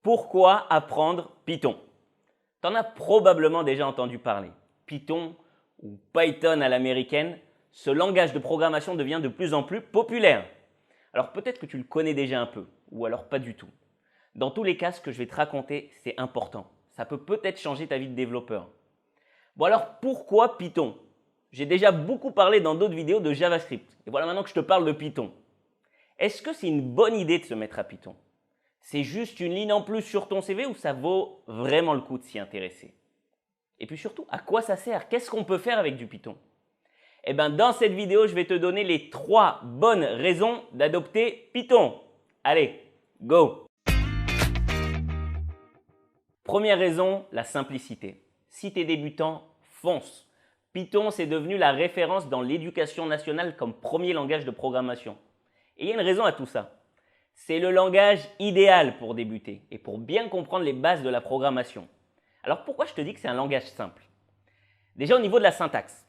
Pourquoi apprendre Python? Tu en as probablement déjà entendu parler. Python ou Python à l'américaine, ce langage de programmation devient de plus en plus populaire. Alors peut-être que tu le connais déjà un peu, ou alors pas du tout. Dans tous les cas, ce que je vais te raconter, c'est important. Ça peut peut-être changer ta vie de développeur. Bon alors, pourquoi Python? J'ai déjà beaucoup parlé dans d'autres vidéos de JavaScript. Et voilà maintenant que je te parle de Python. Est-ce que c'est une bonne idée de se mettre à Python? C'est juste une ligne en plus sur ton CV ou ça vaut vraiment le coup de s'y intéresser? Et puis surtout, à quoi ça sert? Qu'est-ce qu'on peut faire avec du Python? Eh bien, dans cette vidéo, je vais te donner les 3 bonnes raisons d'adopter Python. Allez, go! Première raison, la simplicité. Si tu es débutant, fonce. Python, c'est devenu la référence dans l'éducation nationale comme premier langage de programmation. Et il y a une raison à tout ça. C'est le langage idéal pour débuter et pour bien comprendre les bases de la programmation. Alors pourquoi je te dis que c'est un langage simple? Déjà au niveau de la syntaxe.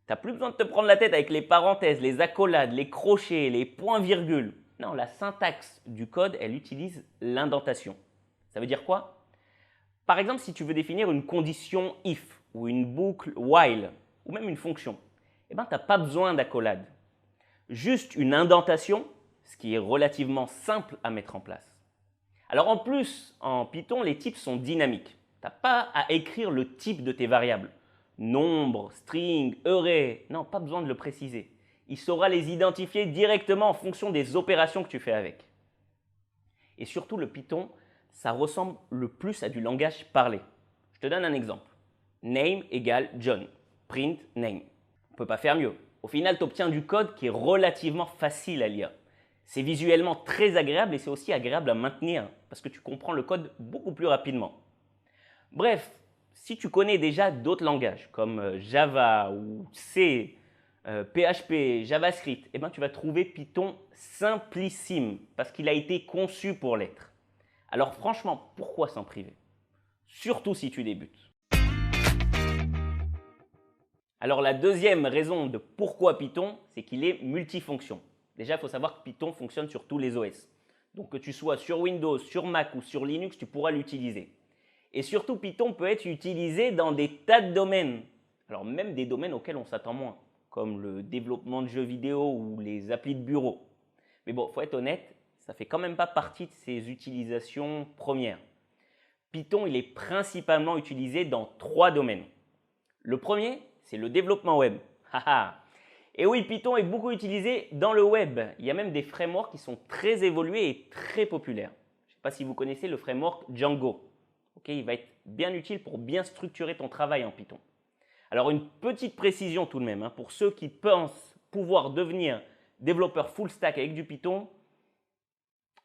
Tu n'as plus besoin de te prendre la tête avec les parenthèses, les accolades, les crochets, les points-virgules. Non, la syntaxe du code, elle utilise l'indentation. Ça veut dire quoi? Par exemple, si tu veux définir une condition if ou une boucle while ou même une fonction, eh ben, tu n'as pas besoin d'accolade. Juste une indentation, ce qui est relativement simple à mettre en place. Alors en plus, en Python, les types sont dynamiques. Tu n'as pas à écrire le type de tes variables. Nombre, string, array, non, pas besoin de le préciser. Il saura les identifier directement en fonction des opérations que tu fais avec. Et surtout, le Python, ça ressemble le plus à du langage parlé. Je te donne un exemple. Name égale John. Print name. On ne peut pas faire mieux. Au final, tu obtiens du code qui est relativement facile à lire. C'est visuellement très agréable et c'est aussi agréable à maintenir parce que tu comprends le code beaucoup plus rapidement. Bref, si tu connais déjà d'autres langages comme Java ou C, PHP, JavaScript, eh ben, tu vas trouver Python simplissime parce qu'il a été conçu pour l'être. Alors franchement, pourquoi s'en priver? Surtout si tu débutes. Alors la deuxième raison de pourquoi Python, c'est qu'il est multifonction. Déjà, il faut savoir que Python fonctionne sur tous les OS. Donc que tu sois sur Windows, sur Mac ou sur Linux, tu pourras l'utiliser. Et surtout, Python peut être utilisé dans des tas de domaines. Alors même des domaines auxquels on s'attend moins, comme le développement de jeux vidéo ou les applis de bureau. Mais bon, il faut être honnête, ça ne fait quand même pas partie de ses utilisations premières. Python, il est principalement utilisé dans 3 domaines. Le premier, c'est le développement web. Et oui, Python est beaucoup utilisé dans le web. Il y a même des frameworks qui sont très évolués et très populaires. Je ne sais pas si vous connaissez le framework Django. Il va être bien utile pour bien structurer ton travail en Python. Alors une petite précision tout de même, pour ceux qui pensent pouvoir devenir développeur full stack avec du Python,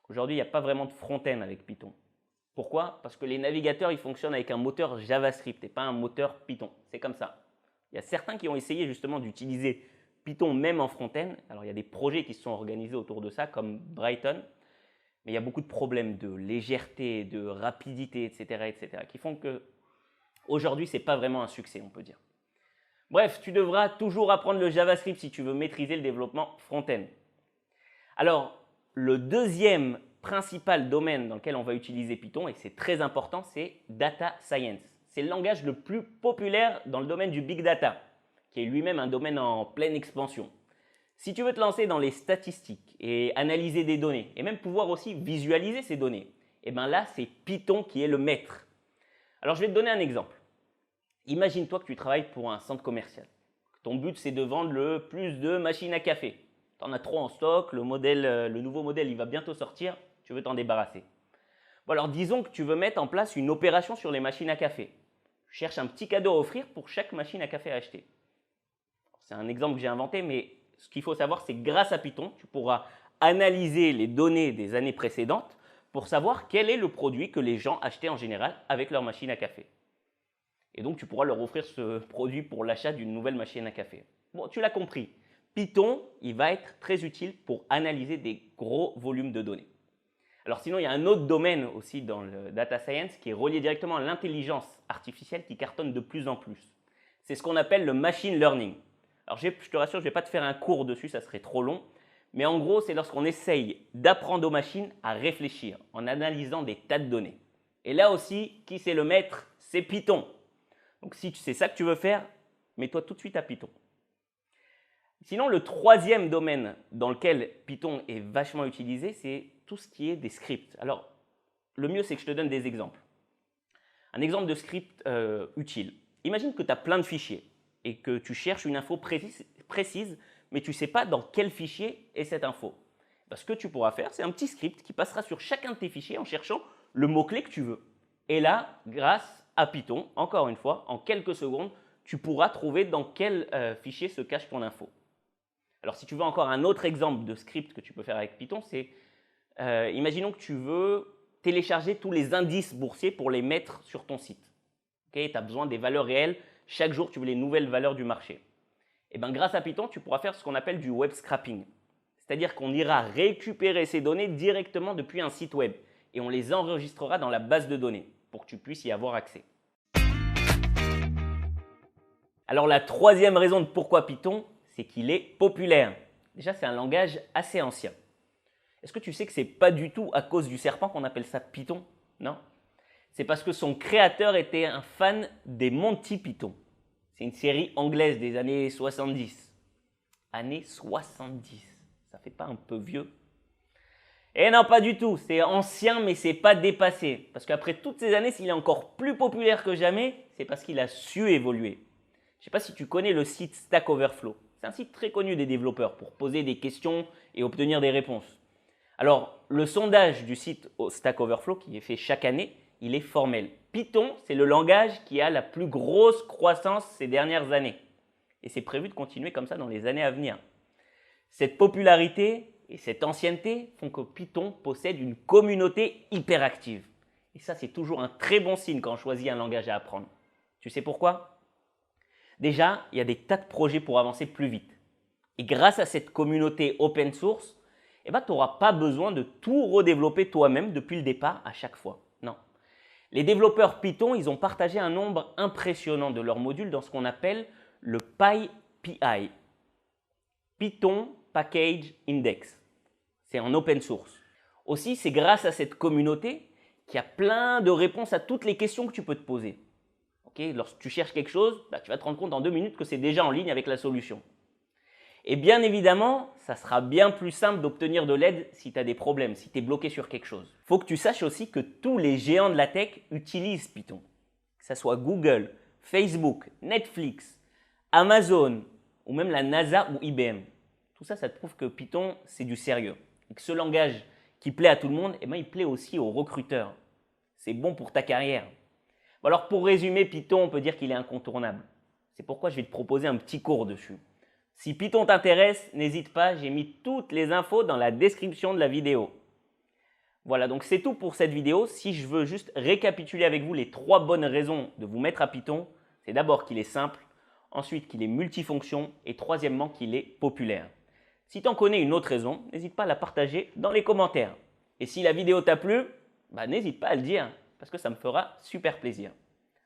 aujourd'hui il n'y a pas vraiment de front-end avec Python. Pourquoi? Parce que les navigateurs ils fonctionnent avec un moteur JavaScript et pas un moteur Python. C'est comme ça. Il y a certains qui ont essayé justement d'utiliser Python même en front-end. Alors il y a des projets qui se sont organisés autour de ça comme Brighton. Mais il y a beaucoup de problèmes de légèreté, de rapidité, etc. qui font que aujourd'hui, ce n'est pas vraiment un succès, on peut dire. Bref, tu devras toujours apprendre le JavaScript si tu veux maîtriser le développement front-end. Alors, le deuxième principal domaine dans lequel on va utiliser Python, et c'est très important, c'est Data Science. C'est le langage le plus populaire dans le domaine du Big Data, qui est lui-même un domaine en pleine expansion. Si tu veux te lancer dans les statistiques et analyser des données, et même pouvoir aussi visualiser ces données, et bien là, c'est Python qui est le maître. Alors, je vais te donner un exemple. Imagine-toi que tu travailles pour un centre commercial. Ton but, c'est de vendre le plus de machines à café. Tu en as trop en stock, le nouveau modèle, il va bientôt sortir, tu veux t'en débarrasser. Bon, alors, disons que tu veux mettre en place une opération sur les machines à café. Tu cherches un petit cadeau à offrir pour chaque machine à café à acheter. C'est un exemple que j'ai inventé, mais ce qu'il faut savoir, c'est que grâce à Python, tu pourras analyser les données des années précédentes pour savoir quel est le produit que les gens achetaient en général avec leur machine à café. Et donc, tu pourras leur offrir ce produit pour l'achat d'une nouvelle machine à café. Bon, tu l'as compris. Python, il va être très utile pour analyser des gros volumes de données. Alors sinon, il y a un autre domaine aussi dans le data science qui est relié directement à l'intelligence artificielle qui cartonne de plus en plus. C'est ce qu'on appelle le machine learning. Alors je te rassure, je ne vais pas te faire un cours dessus, ça serait trop long, Mais en gros, c'est lorsqu'on essaye d'apprendre aux machines à réfléchir en analysant des tas de données. Et là aussi, qui c'est le maître? C'est Python. Donc si c'est ça que tu veux faire, mets-toi tout de suite à Python. Sinon, le troisième domaine dans lequel Python est vachement utilisé, c'est tout ce qui est des scripts. Alors, le mieux, c'est que je te donne des exemples. Un exemple de script utile. Imagine que tu as plein de fichiers et que tu cherches une info précise, mais tu ne sais pas dans quel fichier est cette info. Ce que tu pourras faire, c'est un petit script qui passera sur chacun de tes fichiers en cherchant le mot-clé que tu veux. Et là, grâce à Python, encore une fois, en quelques secondes, tu pourras trouver dans quel fichier se cache ton info. Alors, si tu veux encore un autre exemple de script que tu peux faire avec Python, c'est, imaginons que tu veux télécharger tous les indices boursiers pour les mettre sur ton site. Okay, tu as besoin des valeurs réelles. Chaque jour, tu veux les nouvelles valeurs du marché. Et bien, grâce à Python, tu pourras faire ce qu'on appelle du web scraping. C'est-à-dire qu'on ira récupérer ces données directement depuis un site web et on les enregistrera dans la base de données pour que tu puisses y avoir accès. Alors, la troisième raison de pourquoi Python, c'est qu'il est populaire. Déjà, c'est un langage assez ancien. Est-ce que tu sais que ce n'est pas du tout à cause du serpent qu'on appelle ça Python? Non. C'est parce que son créateur était un fan des Monty Python. C'est une série anglaise des années 70. Années 70. Ça fait pas un peu vieux? Eh non, pas du tout. C'est ancien, mais c'est pas dépassé. Parce qu'après toutes ces années, s'il est encore plus populaire que jamais, c'est parce qu'il a su évoluer. Je ne sais pas si tu connais le site Stack Overflow. C'est un site très connu des développeurs pour poser des questions et obtenir des réponses. Alors, le sondage du site Stack Overflow qui est fait chaque année, il est formel. Python, c'est le langage qui a la plus grosse croissance ces dernières années. Et c'est prévu de continuer comme ça dans les années à venir. Cette popularité et cette ancienneté font que Python possède une communauté hyper active. Et ça, c'est toujours un très bon signe quand on choisit un langage à apprendre. Tu sais pourquoi? Déjà, il y a des tas de projets pour avancer plus vite. Et grâce à cette communauté open source, tu n'auras pas besoin de tout redévelopper toi-même depuis le départ à chaque fois. Non. Les développeurs Python, ils ont partagé un nombre impressionnant de leurs modules dans ce qu'on appelle le PyPI. Python Package Index. C'est en open source. Aussi, c'est grâce à cette communauté qu'il y a plein de réponses à toutes les questions que tu peux te poser. Okay, lorsque tu cherches quelque chose, tu vas te rendre compte en 2 minutes que c'est déjà en ligne avec la solution. Et bien évidemment, ça sera bien plus simple d'obtenir de l'aide si tu as des problèmes, si tu es bloqué sur quelque chose. Il faut que tu saches aussi que tous les géants de la tech utilisent Python. Que ce soit Google, Facebook, Netflix, Amazon ou même la NASA ou IBM. Tout ça, ça te prouve que Python, c'est du sérieux. Et que ce langage qui plaît à tout le monde, il plaît aussi aux recruteurs. C'est bon pour ta carrière. Alors pour résumer, Python, on peut dire qu'il est incontournable. C'est pourquoi je vais te proposer un petit cours dessus. Si Python t'intéresse, n'hésite pas, j'ai mis toutes les infos dans la description de la vidéo. Voilà, donc c'est tout pour cette vidéo. Si je veux juste récapituler avec vous les 3 bonnes raisons de vous mettre à Python, c'est d'abord qu'il est simple, ensuite qu'il est multifonction et troisièmement qu'il est populaire. Si tu en connais une autre raison, n'hésite pas à la partager dans les commentaires. Et si la vidéo t'a plu, n'hésite pas à le dire parce que ça me fera super plaisir.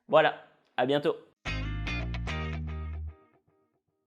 Voilà, à bientôt.